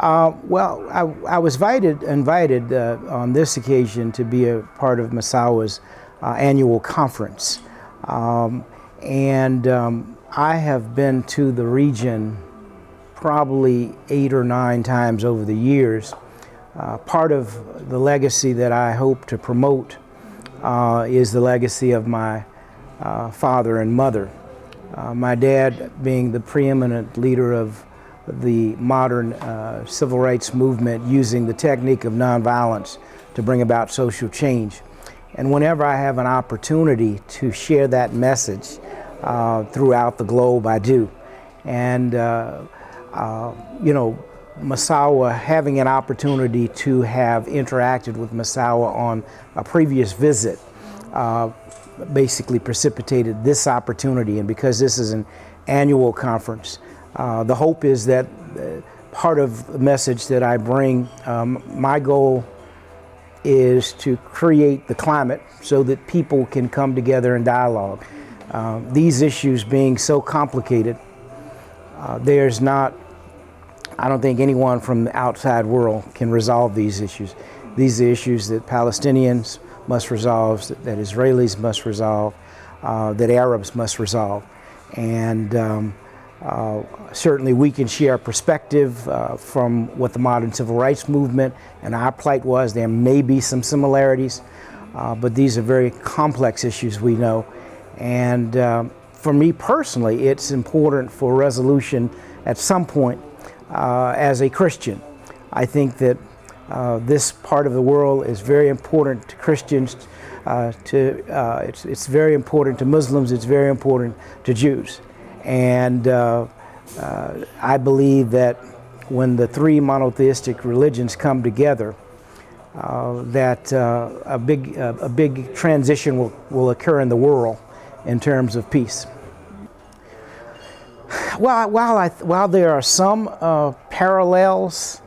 I was invited on this occasion to be a part of Massawa's annual conference. I have been to the region probably 8 or 9 times over the years. Part of the legacy that I hope to promote is the legacy of my father and mother. My dad being the preeminent leader of the modern civil rights movement, using the technique of nonviolence to bring about social change. And whenever I have an opportunity to share that message throughout the globe, I do. And Massawa, having an opportunity to have interacted with Massawa on a previous visit, basically precipitated this opportunity. And because this is an annual conference, the hope is that part of the message that I bring, my goal is to create the climate so that people can come together and dialogue. These issues being so complicated, there's not, I don't think anyone from the outside world can resolve these issues. These are issues that Palestinians must resolve, that Israelis must resolve, that Arabs must resolve. And certainly we can share perspective from what the modern civil rights movement and our plight was. There may be some similarities, but these are very complex issues, we know. And for me personally, it's important for resolution at some point as a Christian. I think that this part of the world is very important to Christians. It's very important to Muslims. It's very important to Jews. And I believe that when the 3 monotheistic religions come together, that a big transition will occur in the world in terms of peace. While there are some parallels,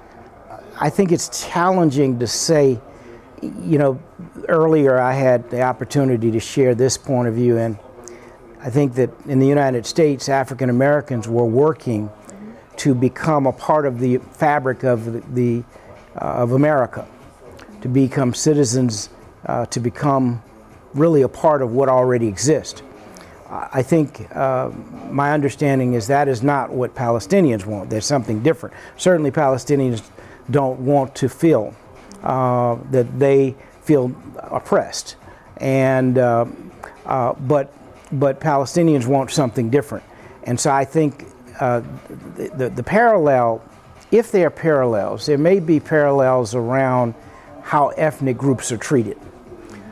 I think it's challenging to say. Earlier I had the opportunity to share this point of view, and I think that in the United States, African Americans were working to become a part of the fabric of America, to become citizens, to become really a part of what already exists. I think my understanding is that is not what Palestinians want. There's something different. Certainly Palestinians don't want to feel that they feel oppressed, and but Palestinians want something different. And so I think the parallel, if there are parallels, there may be parallels around how ethnic groups are treated,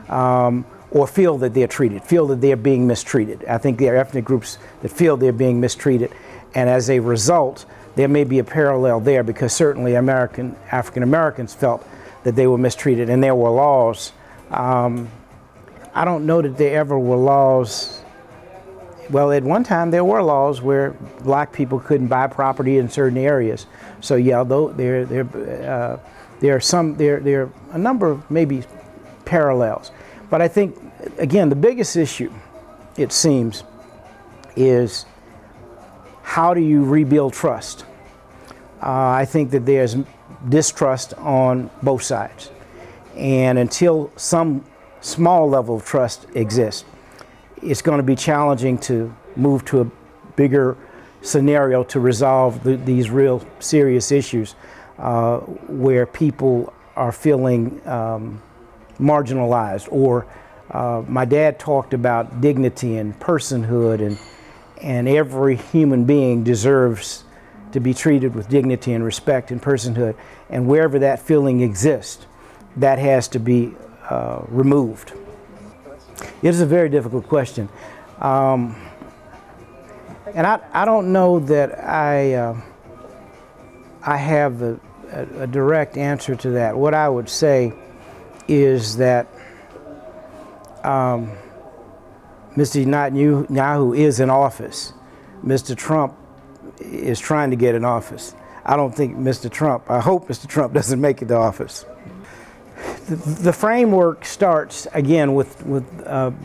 or feel that they're treated, feel that they're being mistreated. I think there are ethnic groups that feel they're being mistreated, and as a result, there may be a parallel there, because certainly African Americans felt that they were mistreated, and there were laws. I don't know that there ever were laws. Well, at one time there were laws where black people couldn't buy property in certain areas. So yeah, though there are a number of maybe parallels. But I think, again, the biggest issue, it seems, is how do you rebuild trust? I think that there's distrust on both sides. And until some small level of trust exists, it's going to be challenging to move to a bigger scenario to resolve these real serious issues where people are feeling marginalized. Or my dad talked about dignity and personhood, and every human being deserves to be treated with dignity and respect and personhood. And wherever that feeling exists, that has to be removed. It is a very difficult question. And I don't know that I have a direct answer to that. What I would say is that Mr. Netanyahu is in office. Mr. Trump is trying to get in office. I don't think I hope Mr. Trump doesn't make it to office. The framework starts, again, with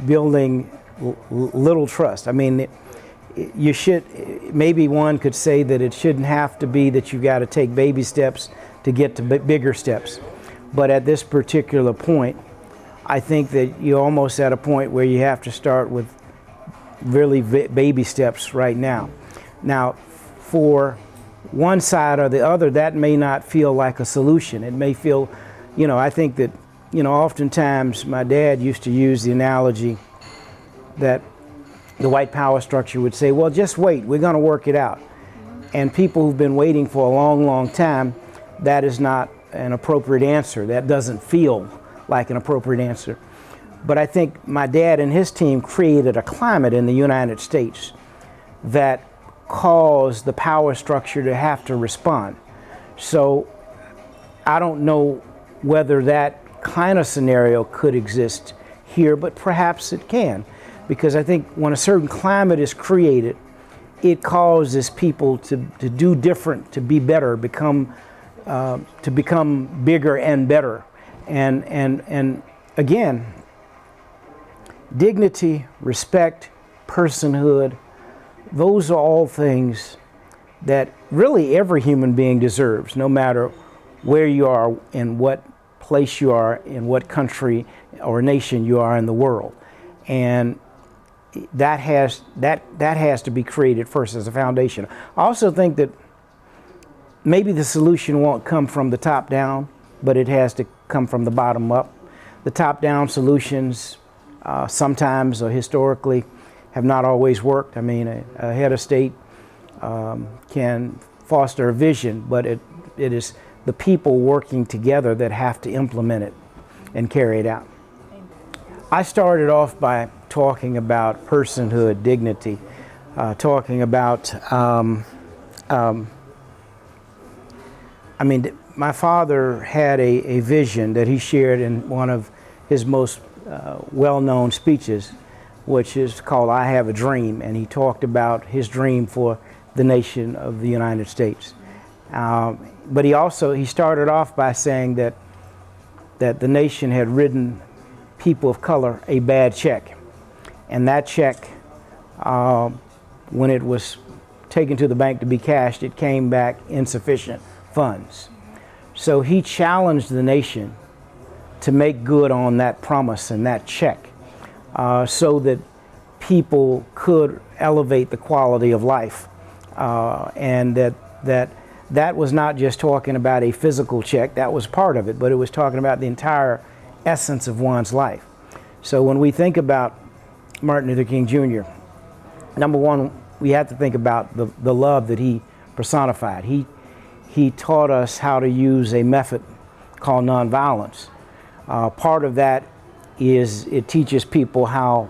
building little trust. I mean, you should, maybe one could say that it shouldn't have to be that you got to take baby steps to get to bigger steps. But at this particular point, I think that you're almost at a point where you have to start with really baby steps right now. Now, for one side or the other, that may not feel like a solution. It may feel, I think that, oftentimes my dad used to use the analogy that the white power structure would say, well, just wait, we're going to work it out. And people who've been waiting for a long, long time, that is not an appropriate answer. That doesn't feel like an appropriate answer. But I think my dad and his team created a climate in the United States that caused the power structure to have to respond. So I don't know whether that kind of scenario could exist here, but perhaps it can. Because I think when a certain climate is created, it causes people to do different, to be better, to become bigger and better. And again, dignity, respect, personhood, those are all things that really every human being deserves, no matter where you are, in what place you are, in what country or nation you are in the world. And that has to be created first as a foundation. I also think that maybe the solution won't come from the top down, but it has to come from the bottom up. The top down solutions sometimes or historically have not always worked. I mean, a head of state can foster a vision, but it is the people working together that have to implement it and carry it out. I started off by talking about personhood, dignity, talking about, my father had a vision that he shared in one of his most well-known speeches, which is called I Have a Dream, and he talked about his dream for the nation of the United States. But he started off by saying that the nation had written people of color a bad check. And that check, when it was taken to the bank to be cashed, it came back insufficient funds. So he challenged the nation to make good on that promise and that check, so that people could elevate the quality of life. And that was not just talking about a physical check, that was part of it, but it was talking about the entire essence of one's life. So when we think about Martin Luther King Jr., number one, we have to think about the love that he personified. He taught us how to use a method called nonviolence. Part of that is it teaches people how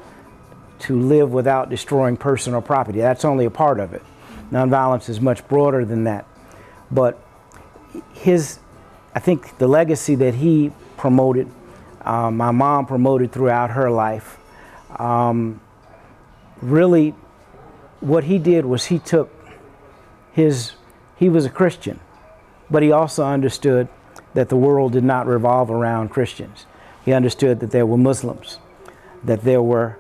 to live without destroying personal property. That's only a part of it. Nonviolence is much broader than that. But I think the legacy that he promoted, my mom promoted throughout her life, really what he did was he was a Christian, but he also understood that the world did not revolve around Christians. He understood that there were Muslims, that there were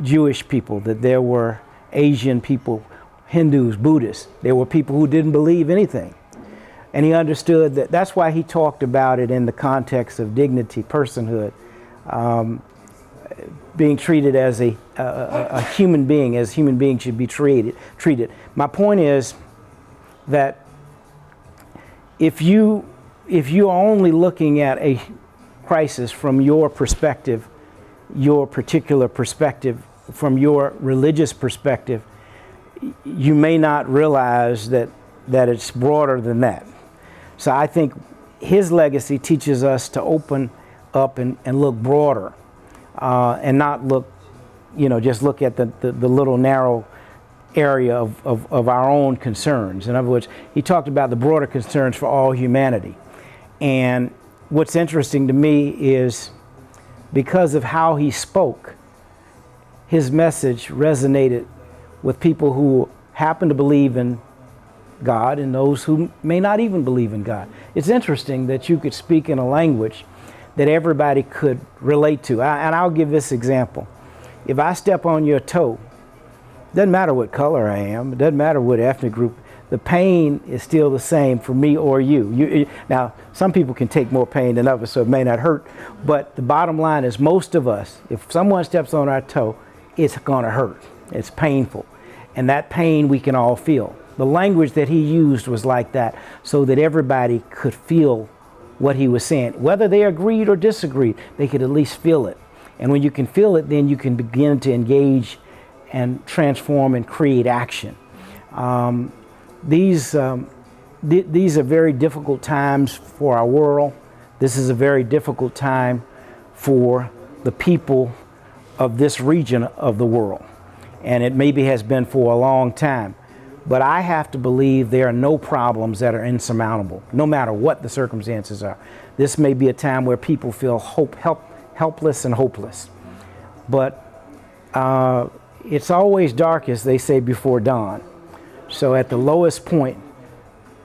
Jewish people, that there were Asian people, Hindus, Buddhists. There were people who didn't believe anything. And he understood that. That's why he talked about it in the context of dignity, personhood, being treated as a human being, as human beings should be treated. My point is that if you are only looking at a crisis from your perspective, your particular perspective, from your religious perspective, you may not realize that it's broader than that. So I think his legacy teaches us to open up and look broader, and not look, just look at the little narrow area of our own concerns. In other words, he talked about the broader concerns for all humanity. And what's interesting to me is because of how he spoke, his message resonated with people who happen to believe in God and those who may not even believe in God. It's interesting that you could speak in a language that everybody could relate to. And I'll give this example. If I step on your toe, Doesn't matter what color I am. It doesn't matter what ethnic group. The pain is still the same for me or you. Now, some people can take more pain than others, so it may not hurt. But the bottom line is, most of us, if someone steps on our toe, it's going to hurt. It's painful. And that pain we can all feel. The language that he used was like that, so that everybody could feel what he was saying. Whether they agreed or disagreed, they could at least feel it. And when you can feel it, then you can begin to engage and transform and create action. These are very difficult times for our world. This is a very difficult time for the people of this region of the world. And it maybe has been for a long time. But I have to believe there are no problems that are insurmountable, no matter what the circumstances are. This may be a time where people feel helpless and hopeless. But it's always darkest, they say, before dawn. So at the lowest point,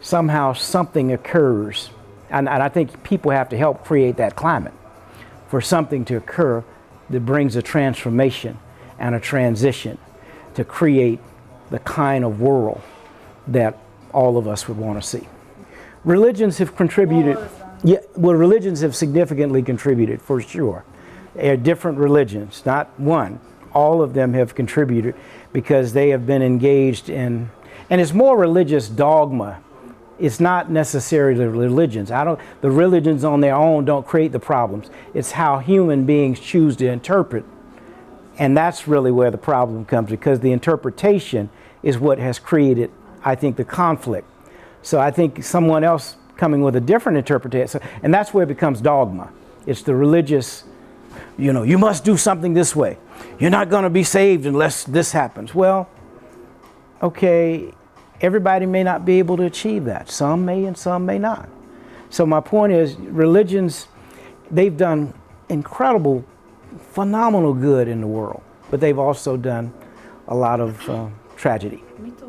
somehow something occurs. And I think people have to help create that climate for something to occur that brings a transformation and a transition to create the kind of world that all of us would want to see. Religions have contributed. Yeah, well, religions have significantly contributed, for sure. There are different religions, not one. All of them have contributed because they have been engaged in, and it's more religious dogma. It's not necessarily the religions. The religions on their own don't create the problems. It's how human beings choose to interpret. And that's really where the problem comes, because the interpretation is what has created, I think, the conflict. So I think someone else coming with a different interpretation, and that's where it becomes dogma. It's the religious, you must do something this way. You're not going to be saved unless this happens. Well, okay, everybody may not be able to achieve that. Some may and some may not. So my point is, religions, they've done incredible, phenomenal good in the world, but they've also done a lot of tragedy.